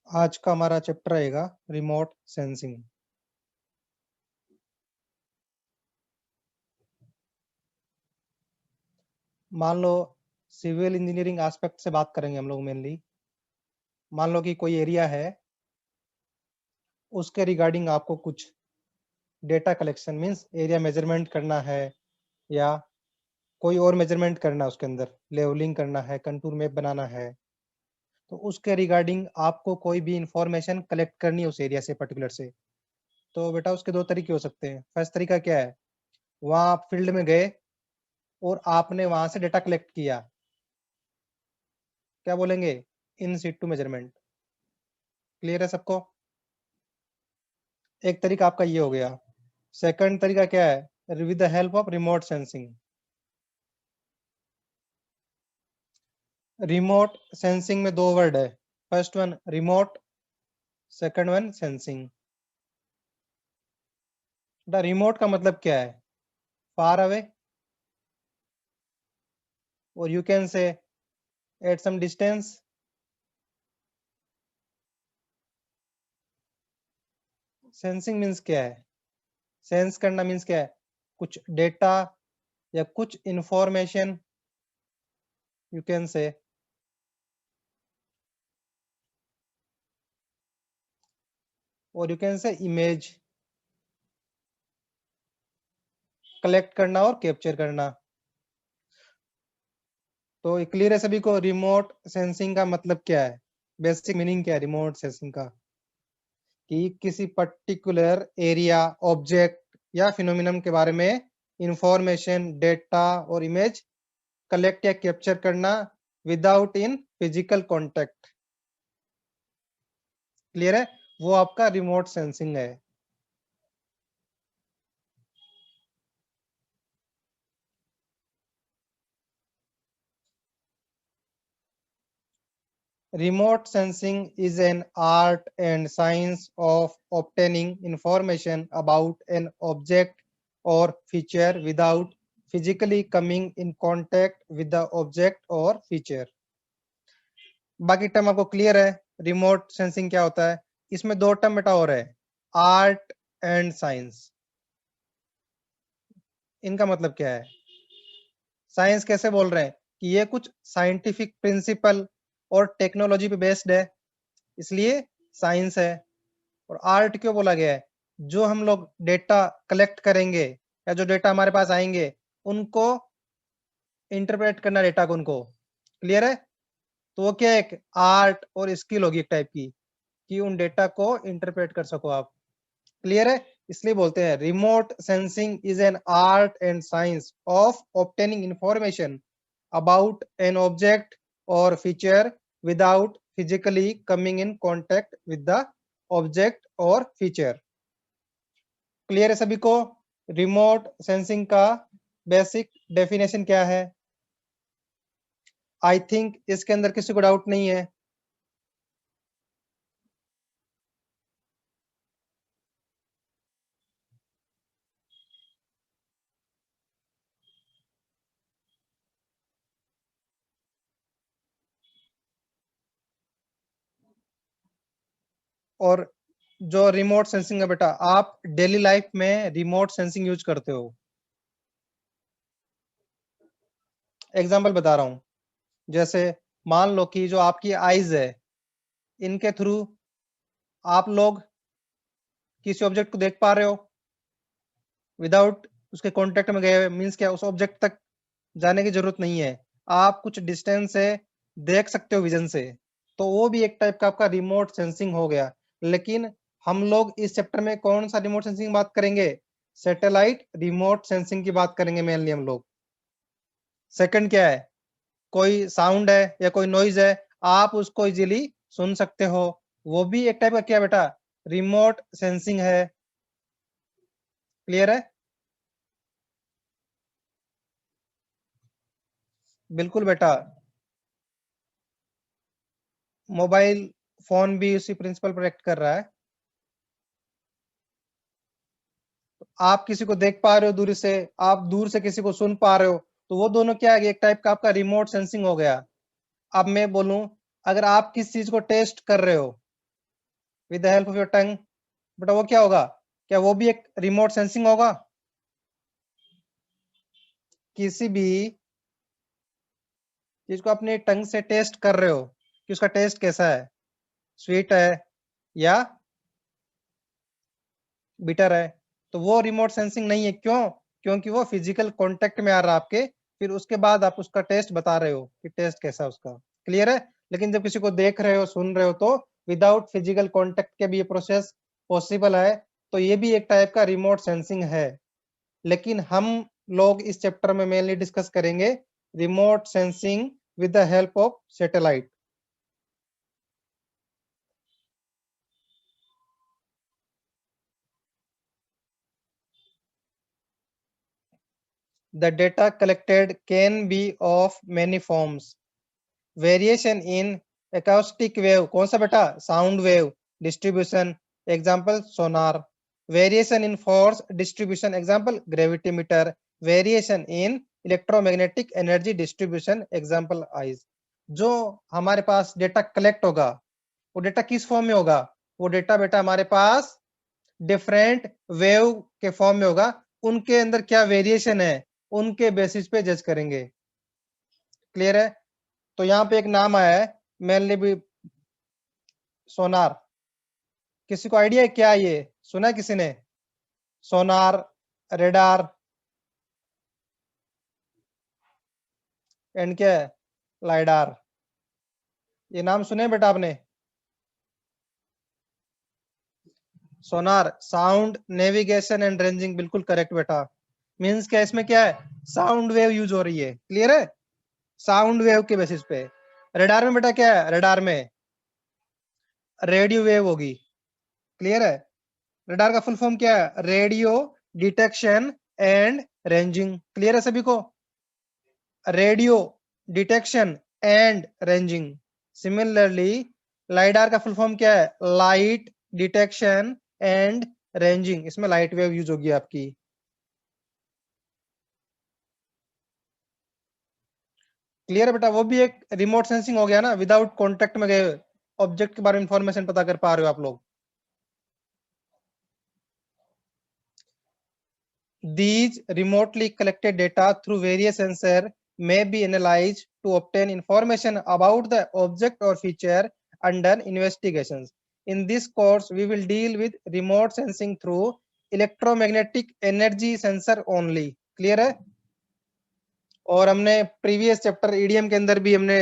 आज का हमारा चैप्टर रहेगा रिमोट सेंसिंग। मान लो सिविल इंजीनियरिंग एस्पेक्ट से बात करेंगे हम लोग मेनली। मान लो कि कोई एरिया है, उसके रिगार्डिंग आपको कुछ data collection means area measurement करना है या कोई और मेजरमेंट करना है, उसके अंदर लेवलिंग करना है, कंटूर मैप बनाना है, तो उसके रिगार्डिंग आपको कोई भी इंफॉर्मेशन कलेक्ट करनी है उस एरिया से पर्टिकुलर से। तो बेटा उसके दो तरीके हो सकते हैं। फर्स्ट तरीका क्या है, वहां आप फील्ड में गए और आपने वहां से डेटा कलेक्ट किया, क्या बोलेंगे, इन सिटू मेजरमेंट। क्लियर है सबको? एक तरीका आपका ये हो गया। सेकंड तरीका क्या है, with the help of remote sensing. Remote sensing में दो वर्ड है, first one remote, second one sensing. The remote का मतलब क्या है, फार अवे, और you can say at some distance. Sensing means क्या है, सेंस करना मीन्स क्या है, कुछ डेटा या कुछ इंफॉर्मेशन, यू कैन से और यू कैन से इमेज कलेक्ट करना और कैप्चर करना। तो क्लियर है सभी को रिमोट सेंसिंग का मतलब क्या है, बेसिक मीनिंग क्या है रिमोट सेंसिंग का, कि किसी पर्टिकुलर एरिया, ऑब्जेक्ट या फिनोमिनन के बारे में इंफॉर्मेशन, डेटा और इमेज कलेक्ट या कैप्चर करना without in physical contact. Clear है, वो आपका रिमोट सेंसिंग है। Remote sensing is an art and science of obtaining information about an object or feature without physically coming in contact with the object or feature. बाकी term आपको clear है, remote sensing क्या होता है। इसमें दो term बेटा और है, आर्ट एंड साइंस। इनका मतलब क्या है, साइंस कैसे बोल रहे हैं कि ये कुछ साइंटिफिक प्रिंसिपल और टेक्नोलॉजी पे बेस्ड है, इसलिए साइंस है। और आर्ट क्यों बोला गया है, जो हम लोग डेटा कलेक्ट करेंगे या जो डेटा हमारे पास आएंगे उनको इंटरप्रेट करना, डेटा को उनको। क्लियर है, तो वो क्या है, एक आर्ट और स्किल होगी एक टाइप की, कि उन डेटा को इंटरप्रेट कर सको आप। क्लियर है, इसलिए बोलते हैं remote sensing is an art and science of obtaining information about an object और feature without physically coming in contact with the object और फीचर। क्लियर है सभी को, रिमोट सेंसिंग का बेसिक डेफिनेशन क्या है। आई थिंक इसके अंदर किसी को डाउट नहीं है। और जो रिमोट सेंसिंग है बेटा, आप डेली लाइफ में रिमोट सेंसिंग यूज करते हो। एग्जांपल बता रहा हूं, जैसे मान लो कि जो आपकी आईज है, इनके थ्रू आप लोग किसी ऑब्जेक्ट को देख पा रहे हो विदाउट उसके कांटेक्ट में गए हुए। मींस क्या, उस ऑब्जेक्ट तक जाने की जरूरत नहीं है, आप कुछ डिस्टेंस से देख सकते हो विजन से। तो वो भी एक टाइप का आपका रिमोट सेंसिंग हो गया। लेकिन हम लोग इस चैप्टर में कौन सा रिमोट सेंसिंग बात करेंगे, सैटेलाइट रिमोट सेंसिंग की बात करेंगे मेनली हम लोग। सेकंड क्या है, कोई साउंड है या कोई नॉइज है, आप उसको इजीली सुन सकते हो, वो भी एक टाइप का क्या बेटा, रिमोट सेंसिंग है। क्लियर है, बिल्कुल बेटा। मोबाइल फोन भी उसी प्रिंसिपल पर एक्ट कर रहा है। आप किसी को देख पा रहे हो दूर से, आप दूर से किसी को सुन पा रहे हो, तो वो दोनों क्या है, एक टाइप का आपका रिमोट सेंसिंग हो गया। अब मैं बोलूं, अगर आप किस चीज को टेस्ट कर रहे हो, with the help of your tongue. बेटा वो क्या होगा, क्या वो भी एक रिमोट सेंसिंग होगा? किसी भी चीज को अपने टंग से टेस्ट कर रहे हो कि उसका टेस्ट कैसा है, स्वीट है या बिटर है, तो वो रिमोट सेंसिंग नहीं है। क्यों? क्योंकि वो फिजिकल कांटेक्ट में आ रहा है आपके, फिर उसके बाद आप उसका टेस्ट बता रहे हो कि टेस्ट कैसा है उसका। क्लियर है? लेकिन जब किसी को देख रहे हो, सुन रहे हो, तो विदाउट फिजिकल कांटेक्ट के भी ये प्रोसेस पॉसिबल है। तो ये भी एक टाइप का रिमोट सेंसिंग है। लेकिन हम लोग इस चैप्टर में मेनली डिस्कस करेंगे remote sensing with the help of satellite. The data collected can be of many forms. Variation in acoustic wave, कौन सा बेटा? Sound wave distribution, example sonar. Variation in force distribution, example gravimeter. Variation in electromagnetic energy distribution, example eyes. जो हमारे पास data collect होगा, वो data किस form में होगा? वो डेटा बेटा हमारे पास डिफरेंट वेव के फॉर्म में होगा। उनके अंदर क्या वेरिएशन है, उनके बेसिस पे जज करेंगे। क्लियर है? तो यहाँ पे एक नाम आया है मेनली भी, सोनार। किसी को आइडिया है क्या ये? सुना है किसी ने? सोनार, रेडार एंड क्या है? लाइडार। ये नाम सुने बेटा आपने? Sonar sound navigation and ranging, बिल्कुल करेक्ट बेटा। मींस क्या, इसमें क्या है? साउंड वेव यूज हो रही है। क्लियर है? साउंड वेव के बेसिस पे। रेडार में बेटा क्या है? रेडार में रेडियो वेव होगी। क्लियर है? रडार का फुल फॉर्म क्या है? Radio detection and ranging. Clear है सभी को? Radio detection and ranging. Similarly lidar का फुल फॉर्म क्या है? Light detection and ranging. इसमें लाइट वेव यूज होगी आपकी। क्लियर है बेटा? वो भी एक रिमोट सेंसिंग हो गया ना, विदाउट कॉन्टेक्ट में गए ऑब्जेक्ट के बारे में इंफॉर्मेशन पता कर पा रहे हो आप लोग। These remotely collected data through various sensors may be analyzed to obtain information about the object or feature under investigations. In this course, we will deal with remote sensing through electromagnetic energy sensor only. Clear है? और हमने previous chapter EDM के अंदर भी हमने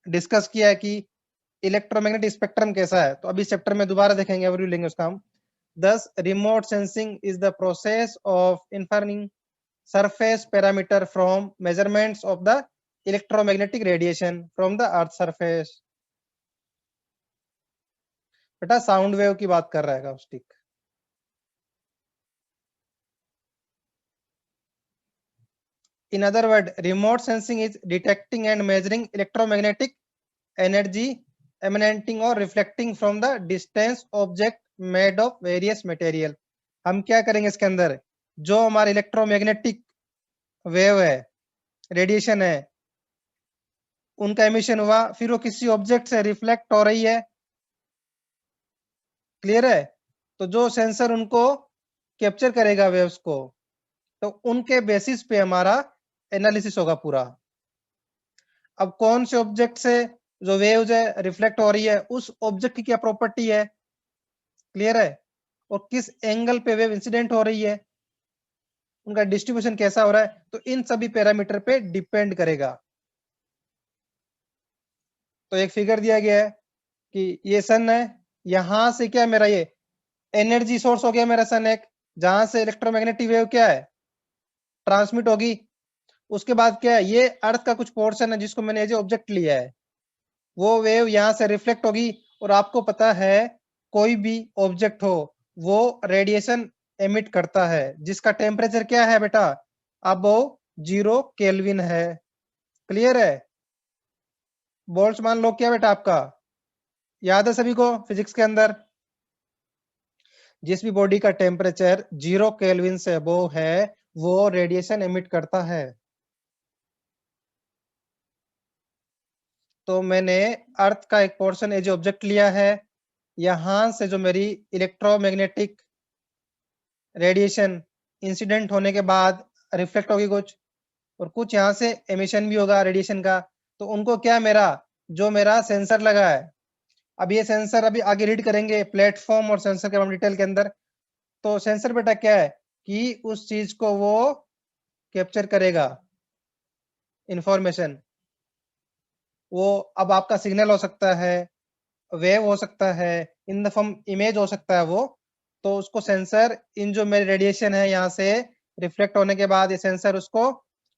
discuss किया है कि इलेक्ट्रोमैग्नेटिक स्पेक्ट्रम कैसा है। तो अभी इस चैप्टर में दोबारा देखेंगे, ओवरव्यू लेंगे उसका हम। Thus, remote sensing is the process of inferring surface parameter from measurements of the electromagnetic radiation from the earth surface। बेटा साउंड वेव की बात कर रहा है काउस्टिक। In other words, remote sensing is detecting and measuring electromagnetic energy emanating or reflecting from the distance object made of various material। हम क्या करेंगे इसके अंदर? जो हमारे इलेक्ट्रोमैग्नेटिक वेव है, रेडिएशन है, उनका एमिशन हुआ, फिर वो किसी ऑब्जेक्ट से रिफ्लेक्ट हो रही है। क्लियर है? तो जो सेंसर उनको कैप्चर करेगा वेव्स को, तो उनके बेसिस पे हमारा एनालिसिस होगा पूरा। अब कौन से ऑब्जेक्ट से जो वेव्स है रिफ्लेक्ट हो रही है, उस ऑब्जेक्ट की क्या प्रॉपर्टी है? क्लियर है? और किस एंगल पे वेव इंसिडेंट हो रही है, उनका डिस्ट्रीब्यूशन कैसा हो रहा है, तो इन सभी पैरामीटर पे डिपेंड करेगा। तो एक फिगर दिया गया है कि ये सन है, यहां से क्या मेरा ये एनर्जी सोर्स हो गया मेरा सन एक, जहां से इलेक्ट्रोमैग्नेटिक वेव क्या है? ट्रांसमिट होगी। उसके बाद क्या है? ये अर्थ का कुछ पोर्शन है जिसको मैंने एज ऑब्जेक्ट लिया है, वो वेव यहां से रिफ्लेक्ट होगी। और आपको पता है कोई भी ऑब्जेक्ट हो वो रेडिएशन एमिट करता है जिसका टेम्परेचर क्या है बेटा? अब वो 0 केल्विन है। क्लियर है? बोल्ट्जमान लॉ क्या बेटा आपका याद है सभी को फिजिक्स के अंदर? जिस भी बॉडी का टेम्परेचर 0 केल्विन से अबोव है वो रेडिएशन एमिट करता है। तो मैंने अर्थ का एक पोर्शन एज ऑब्जेक्ट लिया है, यहां से जो मेरी इलेक्ट्रोमैग्नेटिक रेडिएशन इंसिडेंट होने के बाद रिफ्लेक्ट होगी कुछ, और कुछ यहाँ से एमिशन भी होगा रेडिएशन का। तो उनको क्या, मेरा जो मेरा सेंसर लगा है, अब ये सेंसर अभी आगे रीड करेंगे प्लेटफॉर्म और सेंसर के हम डिटेल के अंदर। तो सेंसर बेटा क्या है कि उस चीज को वो कैप्चर करेगा इंफॉर्मेशन। वो अब आपका सिग्नल हो सकता है, वेव हो सकता है, इन द फॉर्म इमेज हो सकता है वो। तो उसको सेंसर इन जो मेरी रेडिएशन है यहाँ से रिफ्लेक्ट होने के बाद ये सेंसर उसको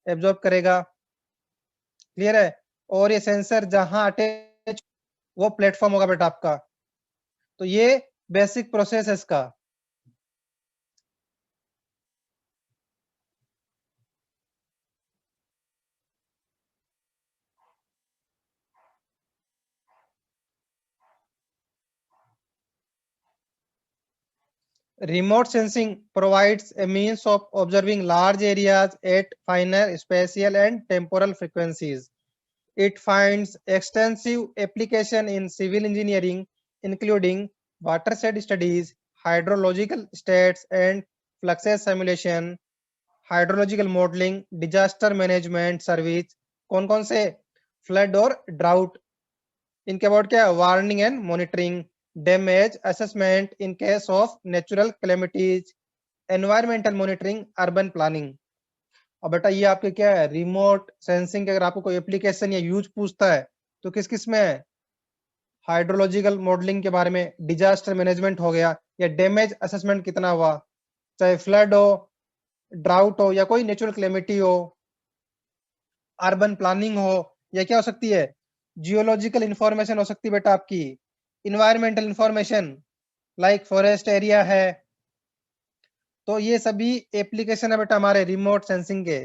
एब्जॉर्ब करेगा। क्लियर है? और ये सेंसर जहां अटैच, वो प्लेटफॉर्म होगा बेटा आपका। तो ये बेसिक प्रोसेस है इसका। Remote sensing provides a means of observing large areas at finer spatial and temporal frequencies. It finds extensive application in civil engineering, including watershed studies, hydrological stats and fluxes simulation, hydrological modeling, disaster management service। कौन कौन से? Flood और drought. इनके about क्या है? Warning and monitoring, damage assessment in case of natural calamities, environmental monitoring, urban planning. और बेटा ये आपके क्या है? रिमोट सेंसिंग के अगर आपको कोई एप्लीकेशन या यूज पूछता है तो किस किस में है? हाइड्रोलॉजिकल मॉडलिंग के बारे में, डिजास्टर मैनेजमेंट हो गया, या डैमेज असेसमेंट कितना हुआ, चाहे फ्लड हो, ड्राउट हो, या कोई नेचुरल कैलेमिटी हो, अर्बन प्लानिंग हो, या क्या हो सकती है? जियोलॉजिकल इंफॉर्मेशन हो सकती है बेटा आपकी, environmental information like forest area है। तो ये सभी एप्लीकेशन है बेटा हमारे रिमोट सेंसिंग के।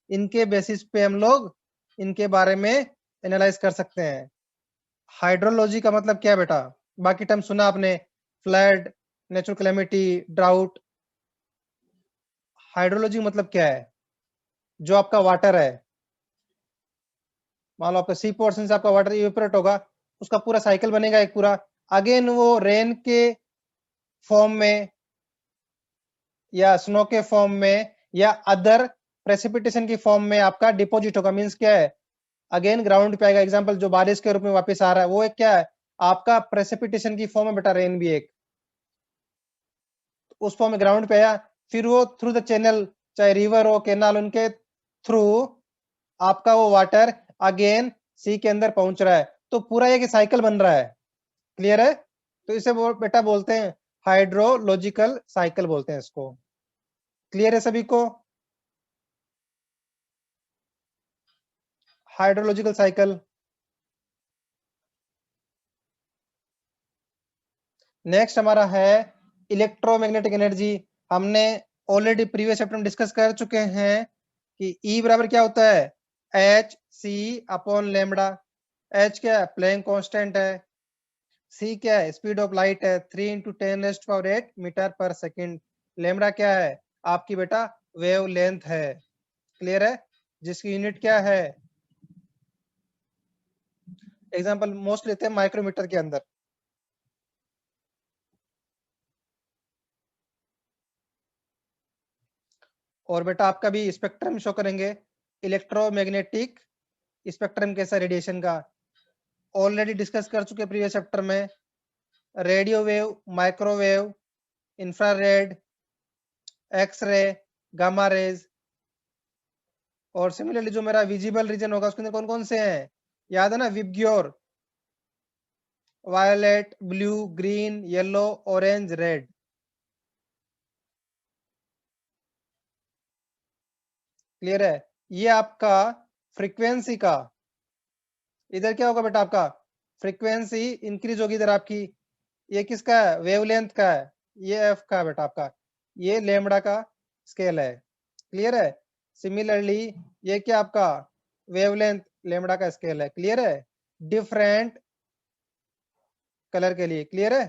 इनके बेसिस पे हम लोग इनके बारे में एनालाइज कर सकते हैं। हाइड्रोलॉजी का मतलब क्या है बेटा? बाकी टर्म सुना आपने, flood, natural calamity, drought. Hydrology मतलब क्या है? जो आपका वाटर है, मान लो आपका सी पोर्शन से आपका वाटर इवेपोरेट होगा, उसका पूरा साइकिल बनेगा एक पूरा, अगेन वो रेन के फॉर्म में या स्नो के फॉर्म में या अदर प्रेसिपिटेशन की फॉर्म में आपका डिपॉजिट होगा। मींस क्या है? अगेन ग्राउंड पे आएगा। एग्जांपल जो बारिश के रूप में वापस आ रहा है वो एक क्या है? आपका प्रेसिपिटेशन की फॉर्म में बेटा, रेन भी एक उस फॉर्म में ग्राउंड पे आया, फिर वो थ्रू द चैनल, चाहे रिवर हो, कैनाल, उनके थ्रू आपका वो वाटर अगेन सी के अंदर पहुंच रहा है। तो पूरा एक साइकिल बन रहा है। क्लियर है? तो इसे बेटा बोलते हैं हाइड्रोलॉजिकल साइकिल बोलते हैं इसको। क्लियर है सभी को? Hydrological cycle. नेक्स्ट हमारा है इलेक्ट्रोमैग्नेटिक एनर्जी। हमने ऑलरेडी प्रीवियस चैप्टर में डिस्कस कर चुके हैं कि ई बराबर क्या होता है? H C upon lambda. H क्या है? प्लैंक कांस्टेंट है। सी क्या है? स्पीड ऑफ लाइट है, 3 × 10⁸ मीटर पर सेकंड। लेमडा क्या है? आपकी बेटा वेव लेंथ है। क्लियर है? जिसकी यूनिट क्या है? एग्जांपल मोस्ट लेते हैं माइक्रोमीटर के अंदर। और बेटा आपका भी स्पेक्ट्रम शो करेंगे, इलेक्ट्रोमैग्नेटिक स्पेक्ट्रम कैसा रेडिएशन का। ऑलरेडी डिस्कस कर चुके प्रीवियस चैप्टर में, radio wave, microwave, infrared, x ray, gamma rays. और सिमिलरली जो मेरा विजिबल रीजन होगा उसके अंदर कौन कौन से हैं? याद है ना? VIBGYOR, violet, blue, green, yellow, orange, red. Clear है? ये आपका फ्रीक्वेंसी का, इधर क्या होगा बेटा आपका? फ्रीक्वेंसी इंक्रीज होगी इधर आपकी। ये किसका है? वेवलेंथ का है। ये एफ का है बेटा आपका। ये लेमड़ा का स्केल है। क्लियर है? सिमिलरली ये क्या आपका? वेवलेंथ लेमड़ा का स्केल है। क्लियर है? डिफरेंट कलर के लिए। क्लियर है?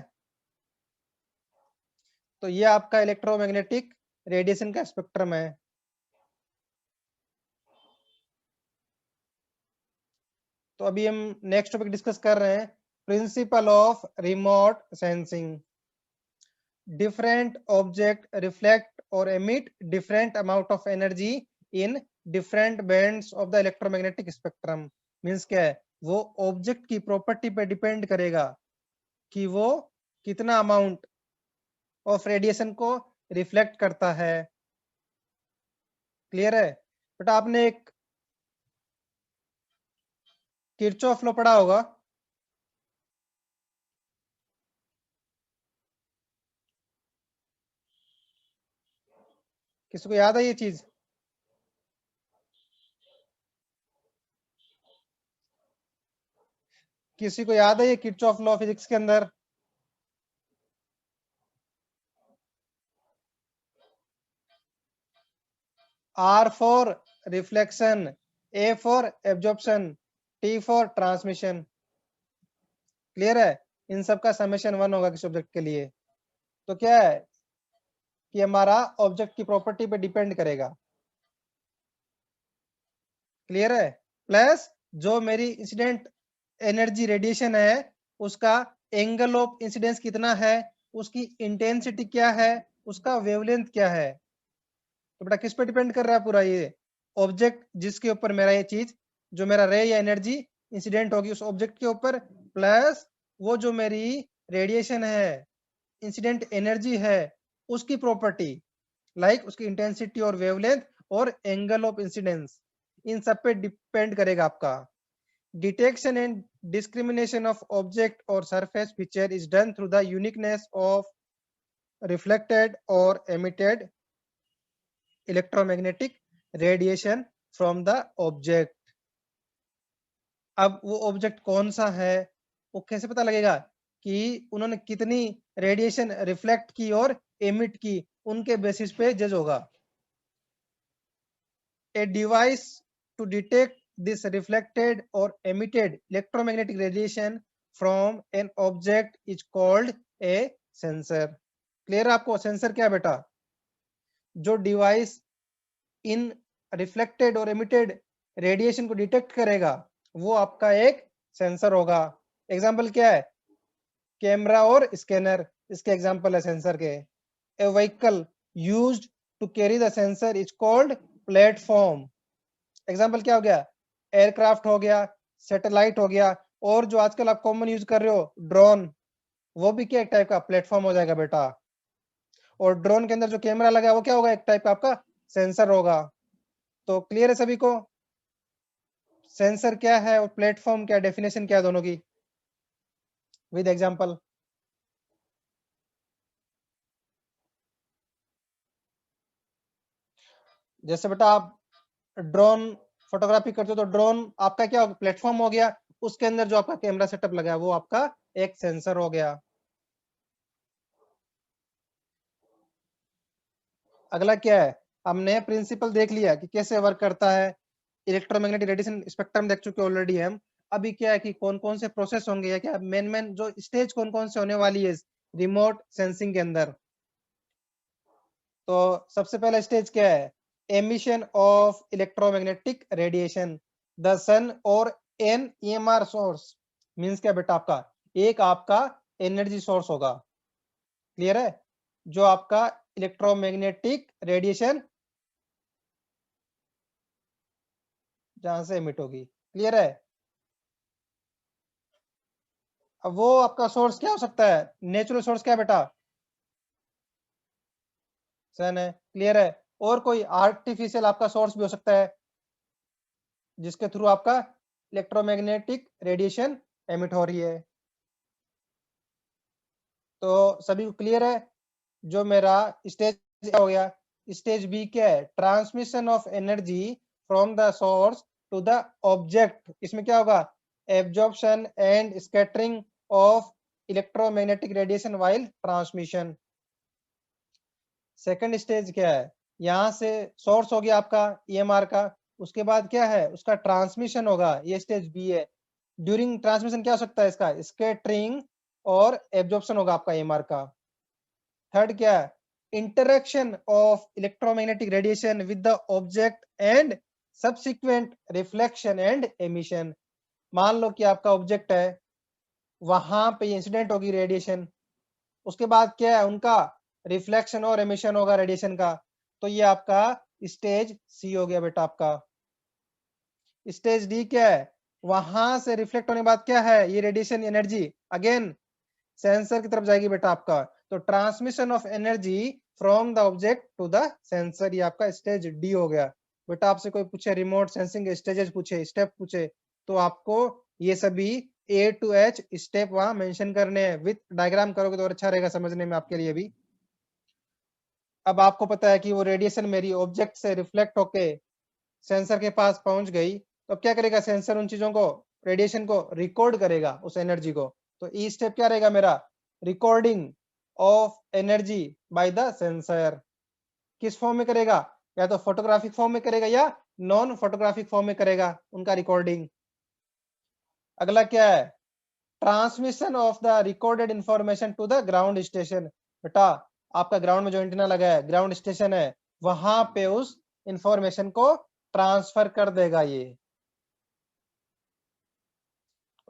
तो ये आपका इलेक्ट्रोमैग्नेटिक रेडिएशन का स्पेक्ट्रम है। तो अभी हम नेक्स्ट टॉपिक डिस्कस कर रहे हैं principle of remote sensing. Different object reflect और emit different amount of energy in different bands of the electromagnetic spectrum. Means क्या है, वो ऑब्जेक्ट की प्रॉपर्टी पे डिपेंड करेगा कि वो कितना अमाउंट ऑफ रेडिएशन को रिफ्लेक्ट करता है। क्लियर है बेटा? आपने एक किरचॉफ लॉ पढ़ा होगा। किसी को याद है ये चीज? किसी को याद है ये किरचॉफ लॉ फिजिक्स के अंदर? R for reflection, A for absorption, T for transmission। Clear है? इन सब का समेशन 1 होगा किसी ऑब्जेक्ट के लिए। तो क्या है कि हमारा ऑब्जेक्ट की प्रॉपर्टी पे डिपेंड करेगा। क्लियर है? प्लस जो मेरी इंसिडेंट एनर्जी रेडिएशन है उसका एंगल ऑफ इंसिडेंस कितना है, उसकी इंटेंसिटी क्या है, उसका वेवलेंथ क्या है। तो बेटा किस पे डिपेंड कर रहा है पूरा ये? ऑब्जेक्ट जिसके ऊपर मेरा ये चीज, जो मेरा रे या एनर्जी इंसिडेंट होगी उस ऑब्जेक्ट के ऊपर, प्लस वो जो मेरी रेडिएशन है, इंसिडेंट एनर्जी है, उसकी प्रॉपर्टी, लाइक उसकी इंटेंसिटी और वेवलेंथ और एंगल ऑफ इंसिडेंस, इन सब पे डिपेंड करेगा आपका। Detection and discrimination of object और surface feature is done through the uniqueness of reflected और emitted electromagnetic radiation from the object. अब वो ऑब्जेक्ट कौन सा है, वो कैसे पता लगेगा कि उन्होंने कितनी रेडिएशन रिफ्लेक्ट की और एमिट की, उनके बेसिस पे जज होगा। A device to detect this reflected or emitted electromagnetic radiation from an object is called a sensor। Clear है आपको? सेंसर क्या है बेटा? जो डिवाइस इन रिफ्लेक्टेड और एमिटेड रेडिएशन को डिटेक्ट करेगा वो आपका एक सेंसर होगा। एग्जांपल क्या है? कैमरा और स्कैनर इसके एग्जांपल है सेंसर के। A vehicle used to carry the sensor is called platform. Example क्या हो गया? एयरक्राफ्ट हो गया, सैटेलाइट हो गया, और जो आजकल आप कॉमन यूज कर रहे हो ड्रोन, वो भी क्या एक टाइप का प्लेटफॉर्म हो जाएगा बेटा। और ड्रोन के अंदर जो कैमरा लगा है वो क्या होगा? एक टाइप का आपका सेंसर होगा। तो क्लियर है सभी को? सेंसर क्या है और प्लेटफॉर्म क्या, डेफिनेशन क्या है दोनों की, विद एग्जांपल। जैसे बेटा आप ड्रोन फोटोग्राफी करते हो तो ड्रोन आपका क्या प्लेटफॉर्म हो गया, उसके अंदर जो आपका कैमरा सेटअप लगा है वो आपका एक सेंसर हो गया। अगला क्या है? हमने प्रिंसिपल देख लिया कि कैसे वर्क करता है, इलेक्ट्रोमैग्नेटिक रेडिएशन स्पेक्ट्रम देख चुके ऑलरेडी हम। अभी क्या है कि कौन कौन से प्रोसेस होंगे या क्या मेन जो स्टेज कौन कौन से होने वाली है रिमोट सेंसिंग के अंदर। तो सबसे पहला स्टेज क्या है? Emission of electromagnetic radiation. The sun और एन ईएमआर सोर्स। मींस क्या बेटा? आपका एक आपका एनर्जी सोर्स होगा। क्लियर है? जो आपका इलेक्ट्रोमैग्नेटिक रेडिएशन जहां से एमिट होगी। क्लियर है? अब वो आपका सोर्स क्या हो सकता है? नेचुरल सोर्स क्या है बेटा? सन है। क्लियर है? और कोई आर्टिफिशियल आपका सोर्स भी हो सकता है जिसके थ्रू आपका इलेक्ट्रोमैग्नेटिक रेडिएशन एमिट हो रही है। तो सभी को क्लियर है? जो मेरा स्टेज हो गया। स्टेज बी क्या है? Transmission of energy from the source to the object. इसमें क्या होगा? Absorption and scattering of electromagnetic radiation while transmission. Second stage क्या है? यहां से सोर्स हो गया आपका ईएमआर का, उसके बाद क्या है? उसका ट्रांसमिशन होगा, ये स्टेज बी है। ड्यूरिंग ट्रांसमिशन क्या हो सकता है इसका? स्कैटरिंग और एब्जॉर्प्शन होगा आपका ईएमआर का। थर्ड क्या है? Interaction of electromagnetic radiation with the object and subsequent reflection and emission. मान लो कि आपका ऑब्जेक्ट है, वहां पे इंसिडेंट होगी रेडिएशन। उसके बाद क्या है, उनका रिफ्लेक्शन और एमिशन होगा रेडिएशन का। तो ये आपका स्टेज सी हो गया बेटा। आपका स्टेज डी क्या है, वहां से रिफ्लेक्ट होने के बाद क्या है, ये रेडिएशन एनर्जी अगेन सेंसर की तरफ जाएगी बेटा आपका। तो transmission of energy from the object to the sensor, ये आपका स्टेज डी हो गया बेटा। आपसे कोई पूछे रिमोट सेंसिंग स्टेजेस पूछे, स्टेप पूछे, तो आपको ये सभी ए टू एच स्टेप वहां मेंशन करने हैं। विथ डायग्राम करोगे तो और अच्छा रहेगा समझने में आपके लिए भी। अब आपको पता है कि वो रेडिएशन मेरी ऑब्जेक्ट से रिफ्लेक्ट होके सेंसर के पास पहुंच गई, तो अब क्या करेगा सेंसर, उन चीजों को, रेडिएशन को रिकॉर्ड करेगा, उस एनर्जी को। तो ई स्टेप क्या रहेगा मेरा, recording of energy by the sensor. किस फॉर्म में करेगा, या तो फोटोग्राफिक फॉर्म में करेगा या नॉन फोटोग्राफिक फॉर्म में करेगा उनका रिकॉर्डिंग। अगला क्या है, transmission of the recorded information to the ground station. बेटा आपका ग्राउंड में जो एंटीना लगा है, ग्राउंड स्टेशन है, वहां पे उस इंफॉर्मेशन को ट्रांसफर कर देगा ये।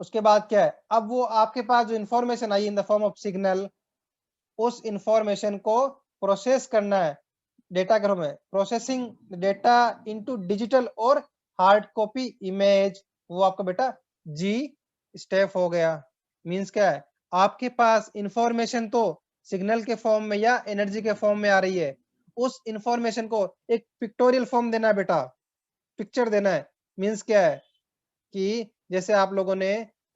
उसके बाद क्या है, अब वो आपके पास जो information I in the form of signal, उस इंफॉर्मेशन को प्रोसेस करना है डेटा के रूप में, प्रोसेसिंग डेटा इनटू डिजिटल और हार्ड कॉपी इमेज, वो आपका बेटा जी स्टेप हो गया। मींस क्या है, आपके पास इंफॉर्मेशन तो सिग्नल के फॉर्म में या एनर्जी के फॉर्म में आ रही है, उस इंफॉर्मेशन को एक पिक्टोरियल फॉर्म देना है बेटा, पिक्चर देना है। मींस क्या है कि जैसे आप लोगों ने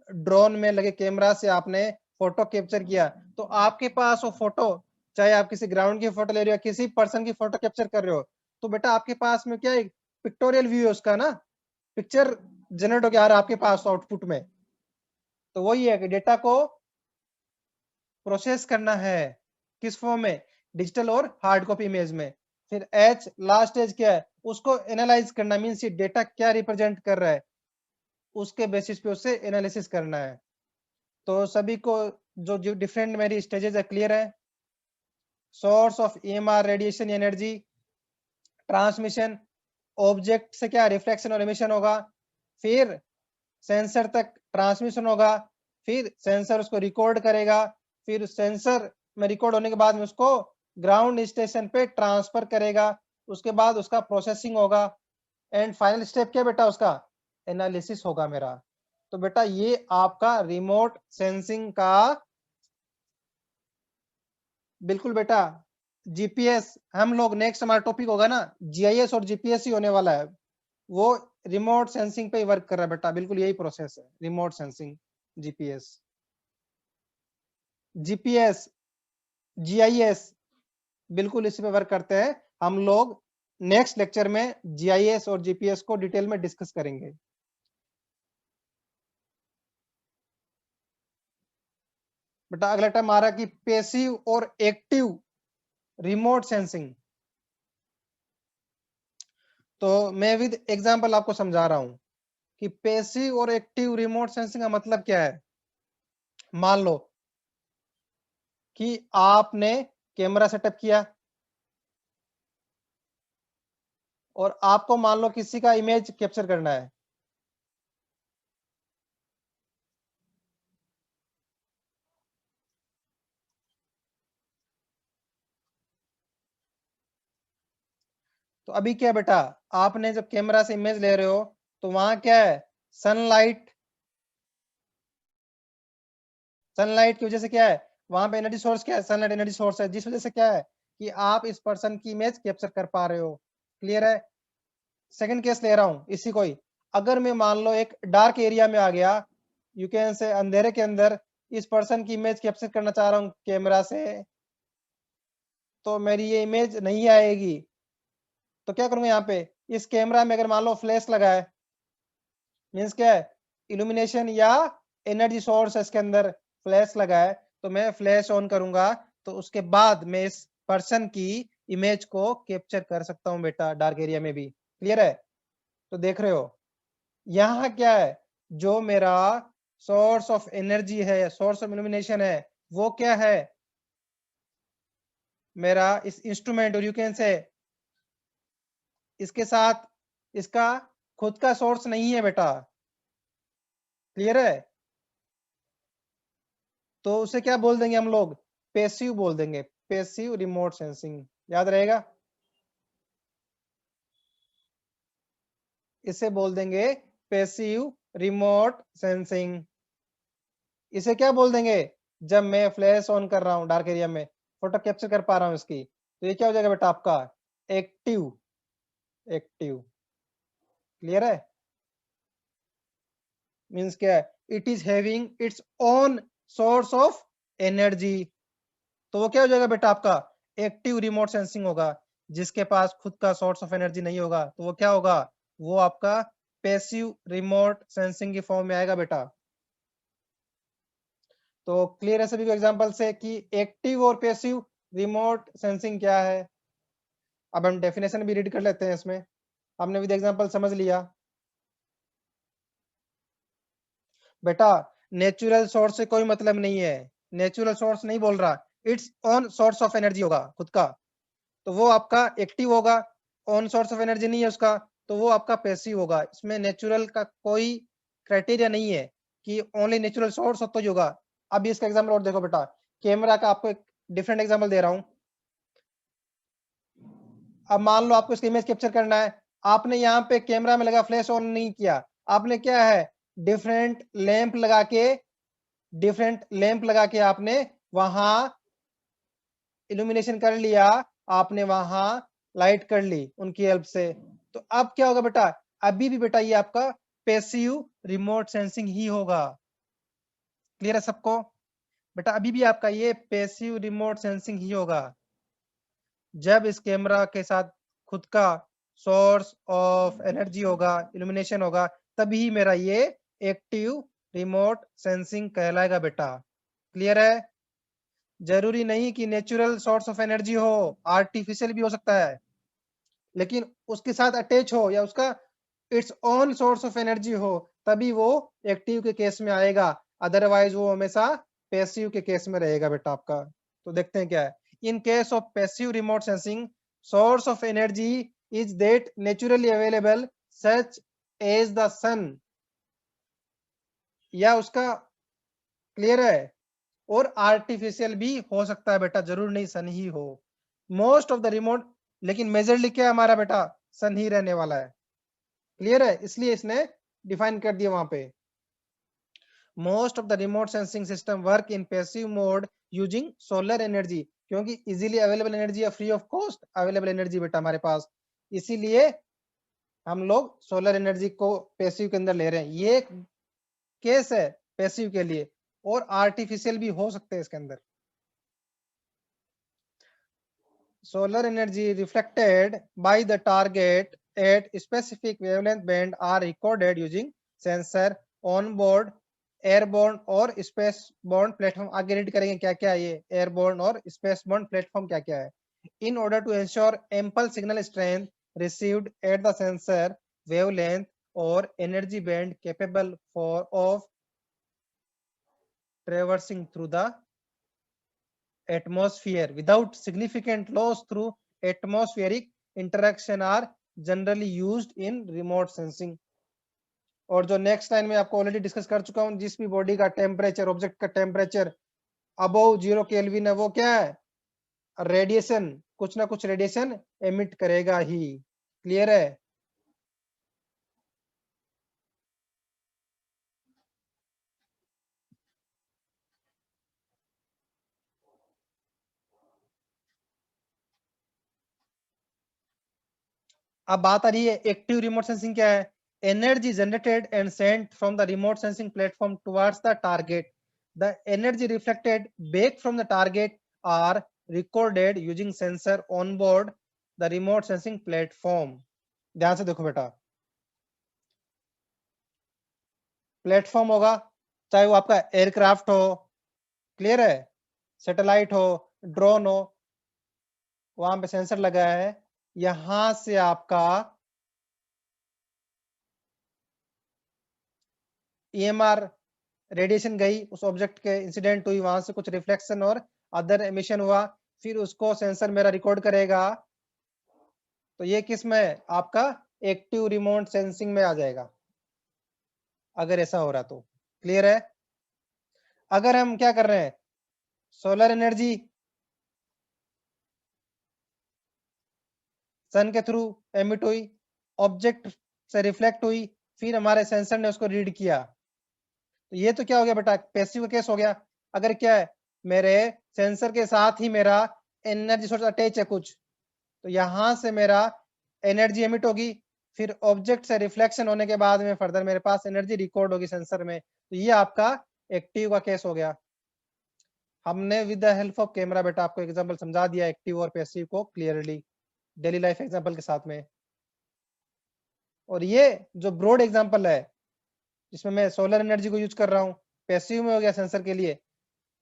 ड्रोन में लगे कैमरा से आपने फोटो कैप्चर किया, तो आपके पास वो फोटो, चाहे आप किसी ग्राउंड की फोटो ले रहे हो, किसी पर्सन की फोटो कैप्चर कर रहे हो, तो बेटा आपके पास में क्या है, पिक्टोरियल व्यू है उसका ना, पिक्चर जनरेट हो गया आ रहा है आपके पास आउटपुट में। तो वही है कि डेटा को प्रोसेस करना है किस फॉर्म में, डिजिटल और हार्ड कॉपी इमेज में। फिर एच लास्ट स्टेज क्या है, उसको एनालाइज करना, मीन्स ये डेटा क्या रिप्रेजेंट कर रहा है, उसके बेसिस पे उससे एनालिसिस करना है। तो सभी को जो जो डिफरेंट मेरी स्टेजेस है क्लियर है। Source of EMR radiation energy, transmission, object से क्या रिफ्लेक्शन और एमिशन होगा, फिर सेंसर तक ट्रांसमिशन होगा, फिर सेंसर उसको रिकॉर्ड करेगा, फिर सेंसर में रिकॉर्ड होने के बाद में उसको ग्राउंड स्टेशन पे ट्रांसफर करेगा, उसके बाद उसका प्रोसेसिंग होगा, एंड फाइनल स्टेप क्या बेटा, उसका एनालिसिस होगा मेरा। तो बेटा ये आपका रिमोट सेंसिंग का, बिल्कुल बेटा, जीपीएस, हम लोग नेक्स्ट हमारा टॉपिक होगा ना जीआईएस और जीपीएस ही होने वाला है, वो रिमोट सेंसिंग पे ही वर्क कर रहा है बेटा, बिल्कुल यही प्रोसेस है remote sensing, GPS, GPS, GIS, बिल्कुल इसी पे वर्क करते हैं हम लोग। नेक्स्ट लेक्चर में जीआईएस और जीपीएस को डिटेल में डिस्कस करेंगे। बेटा अगला टाइम आ रहा है कि पैसिव और एक्टिव रिमोट सेंसिंग। तो मैं विद एग्जांपल आपको समझा रहा हूं कि पैसिव और एक्टिव रिमोट सेंसिंग का मतलब क्या है। मान लो कि आपने कैमरा सेटअप किया और आपको मान लो किसी का इमेज कैप्चर करना है, तो अभी क्या बेटा, आपने जब कैमरा से इमेज ले रहे हो तो वहां क्या है, सनलाइट, सनलाइट की वजह से क्या है, वहां पे एनर्जी सोर्स क्या है, सनलाइट एनर्जी सोर्स है, जिस वजह से क्या है कि आप इस पर्सन की इमेज कैप्चर कर पा रहे हो। क्लियर है। सेकंड केस ले रहा हूं इसी को ही, अगर मैं मान लो एक डार्क एरिया में आ गया, यू कैन से अंधेरे के अंदर इस पर्सन की इमेज कैप्चर करना चाह रहा हूँ कैमरा से, तो मेरी ये इमेज नहीं आएगी। तो क्या करूंगा यहाँ पे, इस कैमरा में अगर मान लो फ्लैश लगा है, मीन्स क्या है, इल्यूमिनेशन या एनर्जी सोर्स है इसके अंदर, फ्लैश लगा है, तो मैं फ्लैश ऑन करूंगा, तो उसके बाद मैं इस पर्सन की इमेज को कैप्चर कर सकता हूँ बेटा डार्क एरिया में भी। क्लियर है। तो देख रहे हो यहाँ क्या है, जो मेरा सोर्स ऑफ एनर्जी है, सोर्स ऑफ इल्यूमिनेशन है, वो क्या है, मेरा इस इंस्ट्रूमेंट, और यू कैन से इसके साथ इसका खुद का सोर्स नहीं है बेटा। क्लियर है। तो उसे क्या बोल देंगे हम लोग, पैसिव बोल देंगे, पैसिव रिमोट सेंसिंग, याद रहेगा। इसे बोल देंगे पैसिव रिमोट सेंसिंग। इसे क्या बोल देंगे, जब मैं फ्लैश ऑन कर रहा हूं डार्क एरिया में, फोटो कैप्चर कर पा रहा हूं इसकी, तो ये क्या हो जाएगा बेटा आपका, एक्टिव, एक्टिव। क्लियर है, मीन्स क्या है, it is having its own source of energy. तो वो क्या हो जाएगा बेटा आपका, एक्टिव रिमोट सेंसिंग होगा। जिसके पास खुद का सोर्स ऑफ एनर्जी नहीं होगा तो वो क्या होगा, वो आपका पैसिव रिमोट सेंसिंग की फॉर्म में आएगा बेटा। तो क्लियर है सभी को एग्जांपल से कि एक्टिव और पैसिव रिमोट सेंसिंग क्या है। अब हम डेफिनेशन भी रीड कर लेते हैं इसमें, हमने विद एग्जांपल समझ लिया। बेटा नेचुरल सोर्स से कोई मतलब नहीं है, नेचुरल सोर्स नहीं बोल रहा, it's on source of energy होगा खुद का, तो वो आपका एक्टिव होगा। ऑन सोर्स ऑफ एनर्जी नहीं है उसका, तो वो आपका पैसिव होगा। इसमें नेचुरल का कोई क्राइटेरिया नहीं है कि ओनली नेचुरल सोर्स हो तो ही होगा। अब इसका एग्जांपल और देखो बेटा, कैमरा का आपको एक डिफरेंट एग्जांपल दे रहा हूं। अब मान लो आपको इसकी इमेज कैप्चर करना है, आपने यहाँ पे कैमरा में लगा फ्लैश ऑन नहीं किया, आपने क्या है, डिफरेंट लैंप लगा के, डिफरेंट लैंप लगा के आपने वहां इल्यूमिनेशन कर लिया, आपने वहां लाइट कर ली उनकी हेल्प से। तो अब क्या होगा बेटा, अभी भी बेटा ये आपका पैसिव रिमोट सेंसिंग ही होगा। क्लियर है सबको, बेटा अभी भी आपका ये पैसिव रिमोट सेंसिंग ही होगा। जब इस कैमरा के साथ खुद का सोर्स ऑफ एनर्जी होगा, इल्यूमिनेशन होगा, तभी मेरा ये एक्टिव रिमोट सेंसिंग कहलाएगा बेटा। क्लियर है, जरूरी नहीं कि नेचुरल सोर्स ऑफ एनर्जी हो, आर्टिफिशियल भी हो सकता है, लेकिन उसके साथ अटैच हो या उसका its own source of energy हो, तभी वो एक्टिव के केस में आएगा, अदरवाइज वो हमेशा पैसिव के केस में रहेगा बेटा आपका। तो देखते हैं क्या है, in case of passive remote sensing source of energy is that naturally available such as the sun, या उसका, क्लियर है, और आर्टिफिशियल भी हो सकता है बेटा, जरूर नहीं सन ही हो। मोस्ट ऑफ द रिमोट, लेकिन मेजरली क्या है हमारा बेटा, सन ही रहने वाला है। क्लियर है, इसलिए इसने डिफाइन कर दिया वहां पे। Most of the remote sensing system work in passive mode using solar energy, क्योंकि इजीली अवेलेबल एनर्जी या free of cost available energy बेटा हमारे पास, इसीलिए हम लोग सोलर एनर्जी को पैसिव के अंदर ले रहे हैं। ये केस है पैसिव के लिए, और आर्टिफिशियल भी हो सकते हैं इसके अंदर। solar energy reflected by the target at specific wavelength band are recorded using sensor on board airborne और स्पेस बोर्न प्लेटफॉर्म। आगे रीड करेंगे क्या क्या है ये एयरबोर्न और स्पेस बोर्न प्लेटफॉर्म क्या क्या है। In order to ensure ample signal strength received at the sensor wavelength और energy band capable for of traversing through the atmosphere without significant loss through atmospheric interaction are generally used in remote sensing। और जो next line में आपको already discuss कर चुका हूं, जिस भी बॉडी का टेम्परेचर, ऑब्जेक्ट का टेम्परेचर अबव 0 केल्विन है, वो क्या है, रेडिएशन, कुछ ना कुछ रेडिएशन एमिट करेगा ही। क्लियर है, अब बात आ रही है एक्टिव रिमोट सेंसिंग क्या है। Energy generated and sent from the remote sensing platform towards the target, the energy reflected back from the target are recorded using sensor on board the remote sensing platform. ध्यान से देखो बेटा, platform होगा, चाहे वो आपका एयरक्राफ्ट हो, clear है, सैटेलाइट हो, ड्रोन हो, वहां पे सेंसर लगा है, यहां से आपका ईएमआर रेडिएशन गई, उस ऑब्जेक्ट के इंसिडेंट हुई, वहां से कुछ रिफ्लेक्शन और अदर एमिशन हुआ, फिर उसको सेंसर मेरा रिकॉर्ड करेगा। तो ये किस में आपका एक्टिव रिमोट सेंसिंग में आ जाएगा, अगर ऐसा हो रहा तो। क्लियर है, अगर हम क्या कर रहे हैं, सोलर एनर्जी सन के थ्रू एमिट हुई, ऑब्जेक्ट से रिफ्लेक्ट हुई, फिर हमारे सेंसर ने उसको रीड किया, तो ये तो क्या हो गया बेटा, पैसिव केस हो गया। अगर क्या है, मेरे सेंसर के साथ ही मेरा एनर्जी सोर्स अटैच है कुछ, तो यहां से मेरा एनर्जी एमिट होगी, फिर ऑब्जेक्ट से रिफ्लेक्शन होने के बाद में फर्दर मेरे पास एनर्जी रिकॉर्ड होगी सेंसर में, तो ये आपका एक्टिव का केस हो गया। हमने with the help of camera बेटा आपको एग्जांपल समझा दिया एक्टिव और पैसिव को क्लियरली डेली लाइफ एग्जांपल के साथ में। और ये जो ब्रॉड एग्जांपल है जिसमें मैं सोलर एनर्जी को यूज कर रहा हूँ, पैसिव में हो गया सेंसर के लिए,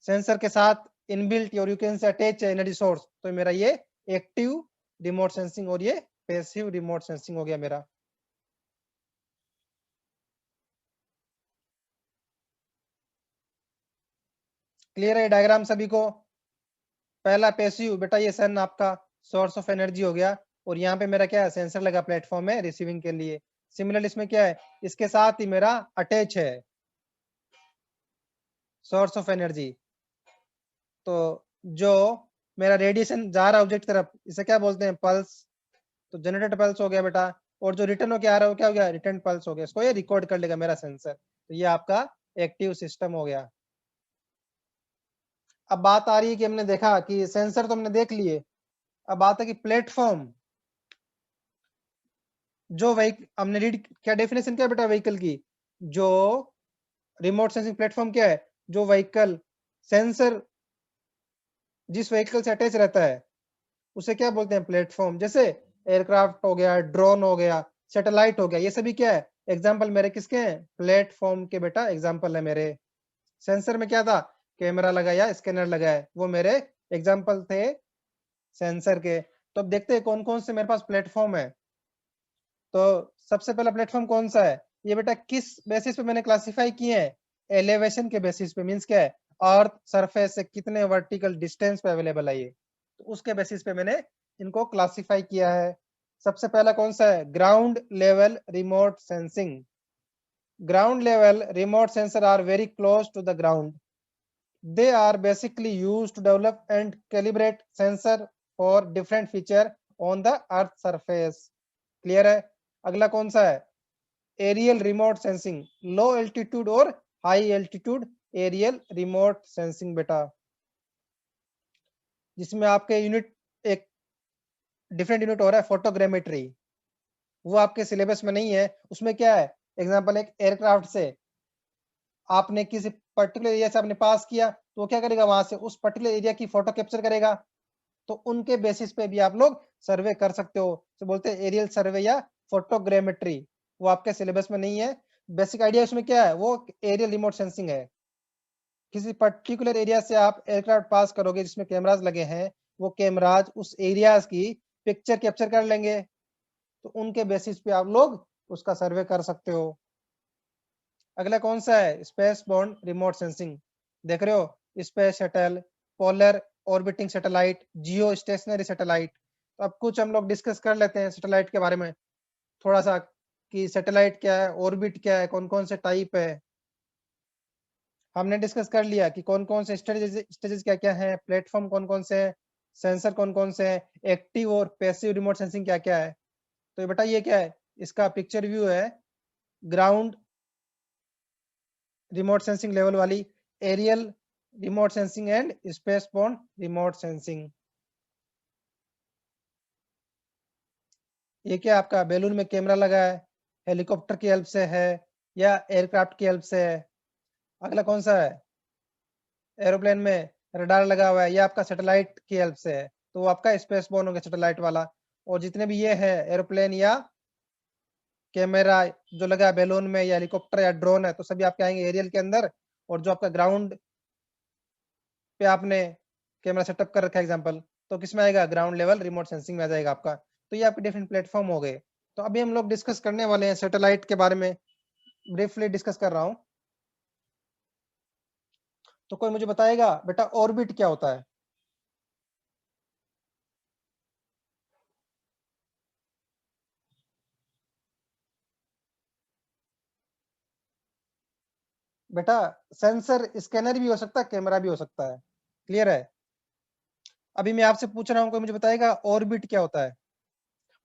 सेंसर के साथ इनबिल्ट और यू कैन से अटैच है एनर्जी सोर्स, तो मेरा ये एक्टिव रिमोट सेंसिंग और ये पैसिव रिमोट सेंसिंग हो गया मेरा। क्लियर है डायग्राम सभी को? पहला पैसिव बेटा ये सन आपका सोर्स ऑफ एनर्जी हो गया, और यहाँ पे मेरा क्या है, सेंसर लगा प्लेटफॉर्म है रिसीविंग के लिए। सिमिलर इसमें क्या है, इसके साथ ही मेरा अटैच है सोर्स ऑफ एनर्जी, तो जो मेरा रेडिएशन जा रहा है ऑब्जेक्ट तरफ, इसे क्या बोलते हैं, पल्स, तो जनरेटेड पल्स हो गया बेटा। और जो रिटर्न होके आ रहा है वो क्या हो गया, रिटर्न पल्स हो गया, इसको ये रिकॉर्ड कर लेगा मेरा सेंसर, तो ये आपका एक्टिव सिस्टम हो गया। अब बात आ रही है कि हमने देखा कि सेंसर तो हमने देख लिए, अब बात है कि प्लेटफॉर्म, जो व्हीकल हमने रीड क्या डेफिनेशन क्या है बेटा व्हीकल की, जो रिमोट सेंसिंग प्लेटफॉर्म क्या है, जो व्हीकल सेंसर जिस व्हीकल से अटैच रहता है उसे क्या बोलते हैं, प्लेटफॉर्म। जैसे एयरक्राफ्ट हो गया, ड्रोन हो गया, सैटेलाइट हो गया, ये सभी क्या है, एग्जाम्पल मेरे किसके हैं, प्लेटफॉर्म के बेटा एग्जाम्पल है मेरे। सेंसर में क्या था, कैमरा लगाया, स्कैनर लगाया, वो मेरे एग्जाम्पल थे सेंसर के। तो अब देखते हैं कौन कौन से मेरे पास प्लेटफॉर्म है। तो सबसे पहला प्लेटफॉर्म कौन सा है, ये बेटा किस बेसिस पे मैंने क्लासिफाई किए हैं, एलिवेशन के बेसिस पे, मींस क्या है, अर्थ सरफेस से कितने वर्टिकल डिस्टेंस पे अवेलेबल है ये, तो उसके बेसिस पे मैंने इनको क्लासिफाई किया है। सबसे पहला कौन सा है, ground level remote sensing. Ground level remote sensor are very close to the ground, they are basically used to develop and calibrate sensor for different feature on the earth surface। Clear है? अगला कौन सा है, aerial remote sensing, low altitude और high altitude aerial remote sensing बेटा, जिसमें आपके unit एक डिफरेंट यूनिट हो रहा है फोटोग्रामेट्री, वो आपके सिलेबस में नहीं है। उसमें क्या है, एग्जांपल एक एयरक्राफ्ट से आपने किसी पर्टिकुलर एरिया से आपने पास किया, तो वो क्या करेगा, वहां से उस पर्टिकुलर एरिया की फोटो कैप्चर करेगा, तो उनके बेसिस पे भी आप लोग सर्वे कर सकते हो, तो बोलते हैं एरियल सर्वे या फोटोग्रामेट्री। वो आपके सिलेबस में नहीं है। बेसिक आइडिया उसमें क्या है, वो एरियल रिमोट सेंसिंग है। किसी पर्टिकुलर एरिया से आप एयरक्राफ्ट पास करोगे जिसमें कैमराज लगे हैं, वो कैमराज उस एरियाज की पिक्चर कैप्चर कर लेंगे, तो उनके बेसिस पे आप लोग उसका सर्वे कर सकते हो। अगला कौन सा है, स्पेस बोर्न रिमोट सेंसिंग। देख रहे हो, space shuttle, polar orbiting satellite, जियो स्टेशनरी सैटेलाइट। तो अब कुछ हम लोग डिस्कस कर लेते हैं सैटेलाइट के बारे में थोड़ा सा, कि सैटेलाइट क्या है, ऑर्बिट क्या है, कौन कौन से टाइप है। हमने डिस्कस कर लिया कि कौन कौन से स्टेजेस क्या क्या है, प्लेटफॉर्म कौन कौन से है, सेंसर कौन कौन से है, एक्टिव और पैसिव रिमोट सेंसिंग क्या क्या है। तो ये बेटा ये क्या है, इसका पिक्चर व्यू है, ग्राउंड रिमोट सेंसिंग लेवल वाली, aerial remote sensing and space borne remote sensing. ये क्या आपका बैलून में कैमरा लगा है, हेलीकॉप्टर की हेल्प से है या एयरक्राफ्ट की हेल्प से है। अगला कौन सा है, एरोप्लेन में रडार लगा हुआ है, ये आपका सैटेलाइट की हेल्प से है, तो वो आपका स्पेस बोर्न हो गया सैटेलाइट वाला। और जितने भी ये है एरोप्लेन या कैमरा जो लगा है बैलून में या हेलीकॉप्टर या ड्रोन है, तो सभी आपके आएंगे एरियल के अंदर। और जो आपका ग्राउंड पे आपने कैमरा सेटअप कर रखा है एग्जांपल, तो किसमें आएगा, ग्राउंड लेवल रिमोट सेंसिंग में आ जाएगा आपका। तो ये आपके डिफरेंट प्लेटफॉर्म हो गए। तो अभी हम लोग डिस्कस करने वाले हैं सैटेलाइट के बारे में, ब्रीफली डिस्कस कर रहा हूँ। तो कोई मुझे बताएगा बेटा ऑर्बिट क्या होता है। बेटा सेंसर स्कैनर भी हो सकता है, कैमरा भी हो सकता है। क्लियर है? अभी मैं आपसे पूछ रहा हूँ, कोई मुझे बताएगा ऑर्बिट क्या होता है?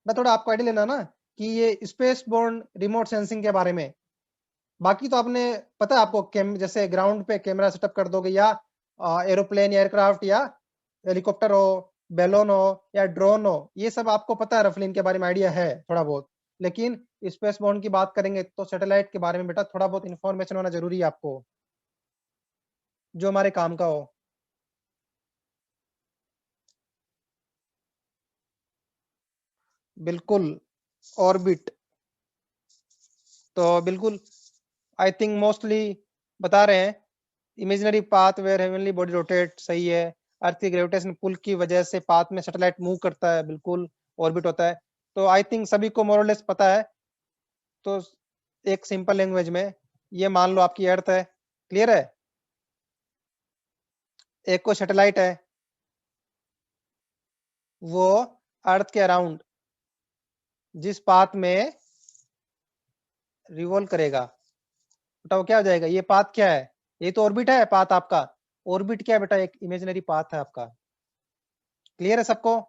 मैं थोड़ा आपको आइडिया लेना ना कि ये स्पेस बोर्न रिमोट सेंसिंग के बारे में। बाकी तो आपने पता है आपको, जैसे ग्राउंड पे कैमरा सेटअप कर दोगे, या एरोप्लेन या एयरक्राफ्ट या हेलीकॉप्टर हो, बैलून हो या ड्रोन हो, ये सब आपको पता है, रफली इनके बारे में आइडिया है थोड़ा बहुत। लेकिन स्पेस बोर्न की बात करेंगे तो सैटेलाइट के बारे में बेटा थोड़ा बहुत इंफॉर्मेशन होना जरूरी है आपको, जो हमारे काम का हो। बिल्कुल, ऑर्बिट तो बिल्कुल आई थिंक मोस्टली बता रहे हैं, imaginary path where heavenly body rotate, सही है। अर्थ की ग्रेविटेशन पुल की वजह से पाथ में सैटेलाइट मूव करता है, बिल्कुल ऑर्बिट होता है। तो आई थिंक सभी को मोरलेस पता है। तो एक सिंपल लैंग्वेज में ये मान लो आपकी अर्थ है। क्लियर है? एक को सैटेलाइट है, वो अर्थ के अराउंड जिस पाथ में रिवॉल्व करेगा, बताओ क्या हो जाएगा? ये पाथ क्या है? ये तो ऑर्बिट है पाथ आपका। ऑर्बिट क्या है बेटा? एक इमेजिनरी पाथ है आपका। क्लियर है सबको?